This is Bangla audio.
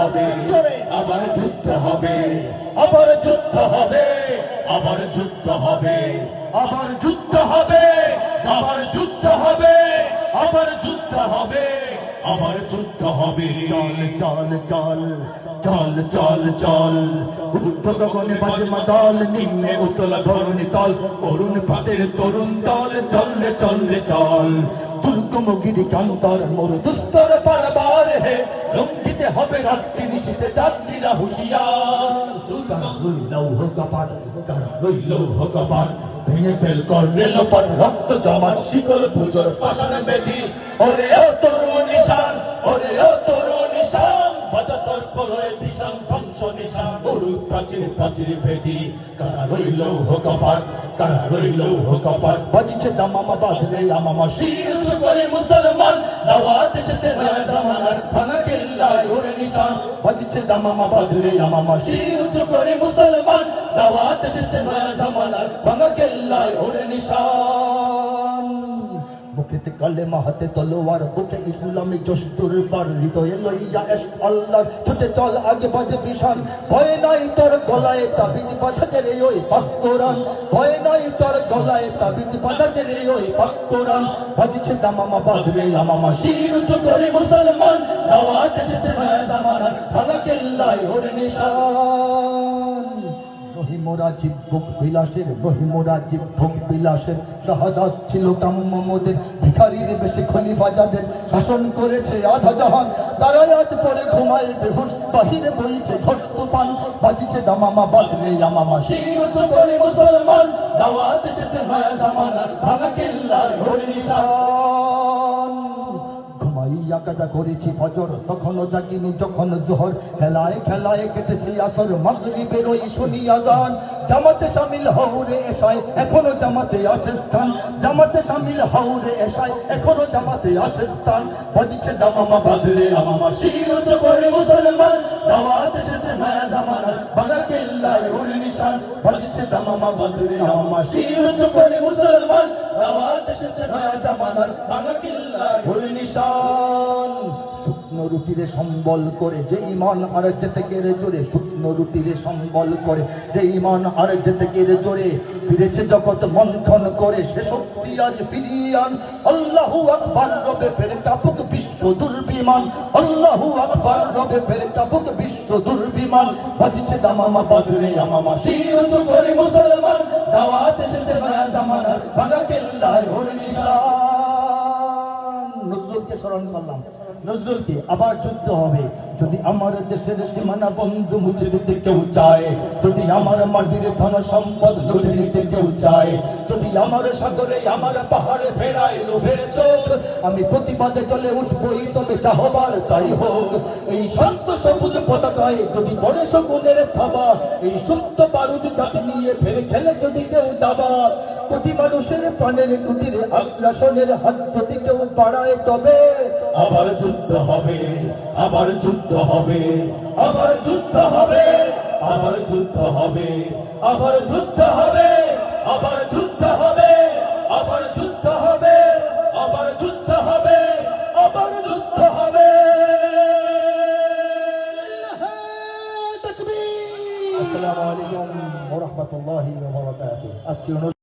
হবে, আবার যুদ্ধ হবে, আবার যুদ্ধ হবে, আবার যুদ্ধ হবে, আবার যুদ্ধ হবে, আবার যুদ্ধ হবে, আবার যুদ্ধ হবে, আবার যুদ্ধ হবে। চল চল চল চল চল চল, উদ্ধ গগনে বাজে মাদল, নিম্নে উতল ধরণী তল, অরুণ পাতের তরুণ দল, চললে চললে চল। দুর্গম গিরি কান্তর মোর দুস্তর পারবার হে, লঙ্ঘিতে হবে রাত্রি নিশীতে যাত্রীরা হুঁশিয়ার। কারা রইল কপাট, কারা রইল কপাট, ভেঙে ফেল কর রেলপট, রক্ত জমাট শিকল পুজোর পাষাণ বেদি। ওরে ও তরুণ নিশান, ওরে ও তরুণ নিশান, বাজা তোর প্রলয় দিশান, ধ্বংস নিশান, গরু প্রাচীর প্রাচীর ভেদি। কারা রইল কপাট, কারা রইল কপাট, বাজিছে দামামা বাজরে আমামা, শির করে মুসলমান, দাওয়াত এসেছে নয়া জামানার, ভাঙা কেল্লায় ওরে নিশান। বাজিছে দামামা বাজরে আমামা, শির করে মুসলমান, দাওয়াত এসেছে নয়া জামানার, ভাঙা কেল্লায় ওরে নিশান। বুকেতে কালেমা হাতে তলোয়ার, বুকে ইসলামী জোশ দুর্বার, হৃদয়ে লইয়া এস আল্লাহর, ছুটে চল আগে বাজে বিশান। ভয় নাই তোর গলায় তাবিজ বাঁধাতে রে ওই পাক কোরআন, ভয় নাই তোর গলায় তাবিজ বাঁধাতে রে ওই পাক কোরআন। বাজছে দামামা বাজরে আমামা, শির উঁচু করে মুসলমান, দাওয়াত এসেছে নয়া জামানার, ভাঙা কেল্লায় ওর নিশান। নহিমোরা জীব ভোগ বিলাসের, নহিমোরা জীব ভোগ বিলাসের, শাহাদাত ছিল কাম্য মোদের, ভিখারির বেশি খলিফা যাদের, শাসন করেছে আধা জাহান, তারাই আজ পরে ঘুমায় বেহুশ, বাহিরে বইছে ঝড় তুফান। বাজিছে দামামা বাজরে আমামা, শির উঁচু করে মুসলমান, দাওয়াত এসেছে নয়া জামানার, ভাঙা কেল্লার ওর নিশান। ঘুমাইয়া কাজা করেছি ফজর, তখনও জাগিনি যখন জোহর, খেলায় খেলায় কেটেছি আসর, মাগরিবের ওই শুনি আযান। জামাতে শামিল হও রে এশায়, এখনো জামাতে আছে স্থান, জামাতে শামিল হও রে এশায়, এখনো জামাতে আছে স্থান। বাজিছে দামামা বাজরে আমামা, শির উঁচু করে মুসলমান, দাওয়াত এসেছে নয়া জামানার, ভাঙা কেল্লায় ওর নিশান। বাজিছে দামামা বাজরে আমামা, শির উঁচু করে মুসলমান, দাওয়াত এসেছে নয়া জামানার, ভাঙা কেল্লায় ওর নিশান। শুকনো রুটিরে সম্বল করে যে ইমান আর যেতে গেলে জোরে, শুকনো রুটিরে সম্বল করে যে ইমান আর যেতে গেলে জোরে, ফিরেছে জগৎ মন্থন করে সে শক্তি আজ ফিরিয়ে আন। আল্লাহু আকবার, রবে ফেরে কাপুক বিশ্ব দুর্বিমান, আল্লাহু আকবার, রবে ফেরে কাপুক বিশ্ব দুর্বিমান। বাজিছে দামামা বাজরে আমামা, শির উঁচু করে মুসলমান, দাওয়াত এসেছে নয়া জামানার, ভাঙা কেল্লায় ওর নিশান। নজরুলকে স্মরণ করলাম, নজরুলকে। আবার যুদ্ধ হবে, যদি আমার দেশের সীমানা বন্ধু মুছে দিতে কেউ চায়, যদি আমার মাটির ধন সম্পদ লুটে নিতে কেউ চায়, যদি আমার সাগরে আমার পাহাড়ে ফেরায় লোভের চোখ, আমি প্রতিবাদে চলে উঠবই, তবে যা হবার তাই হোক। এই শান্ত সবুজ পতাকায় যদি পড়ে শকুনের থাবা, এই সুপ্ত বারুদ জাতি নিয়ে ফের খেলে যদি কেউ দাবা, কোটি মানুষের প্রাণের কুটিরে আগ্রাসনের হাত যদি কেউ বাড়ায়, তবে আবার যুদ্ধ হবে, আবার যুদ্ধ হবে, আবার যুদ্ধ হবে, আবার যুদ্ধ হবে, আবার যুদ্ধ হবে, আবার যুদ্ধ হবে, আবার যুদ্ধ হবে, আবার যুদ্ধ হবে, আবার যুদ্ধ হবে। আসসালামু আলাইকুম ওয়া রাহমাতুল্লাহি ওয়া বারাকাতুহু। আজকে